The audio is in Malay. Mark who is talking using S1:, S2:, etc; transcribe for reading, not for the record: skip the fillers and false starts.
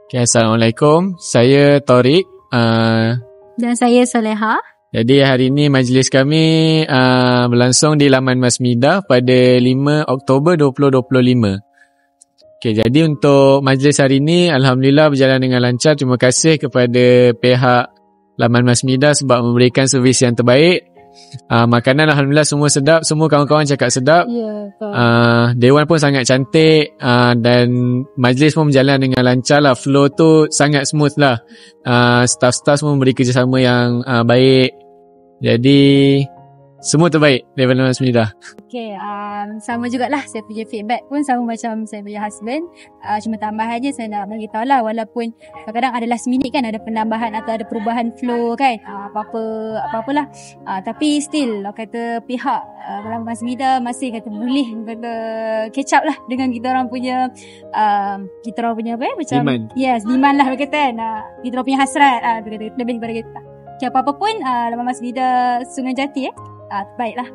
S1: Okay, Assalamualaikum. Saya Taurik.
S2: Dan saya Soleha.
S1: Jadi hari ini majlis kami berlangsung di Laman Masmidah pada 5 Oktober 2025. Okay, jadi untuk majlis hari ini Alhamdulillah berjalan dengan lancar. Terima kasih kepada pihak Laman Masmidah sebab memberikan servis yang terbaik. Makanan Alhamdulillah semua sedap. Semua kawan-kawan cakap sedap. Dewan pun sangat cantik. Dan majlis pun berjalan dengan lancar lah. Flow tu sangat smooth lah. Staff-staff semua memberi kerjasama yang baik. Jadi semua terbaik daripada Laman Masmidah.
S2: Okay, sama jugalah saya punya feedback pun sama macam saya punya husband. Cuma tambahan je saya nak bagi tahu lah, walaupun kadang-kadang ada last minute kan, ada penambahan atau ada perubahan flow kan, apa-apalah. Tapi still kata pihak Laman Masmidah masih kata boleh kata catch up lah dengan kita orang punya macam demand. Yes, demand lah kata kan. Kita orang punya hasrat lebih daripada kita. Okay, apa-apa pun Laman Masmidah Sungai Jati terbaiklah.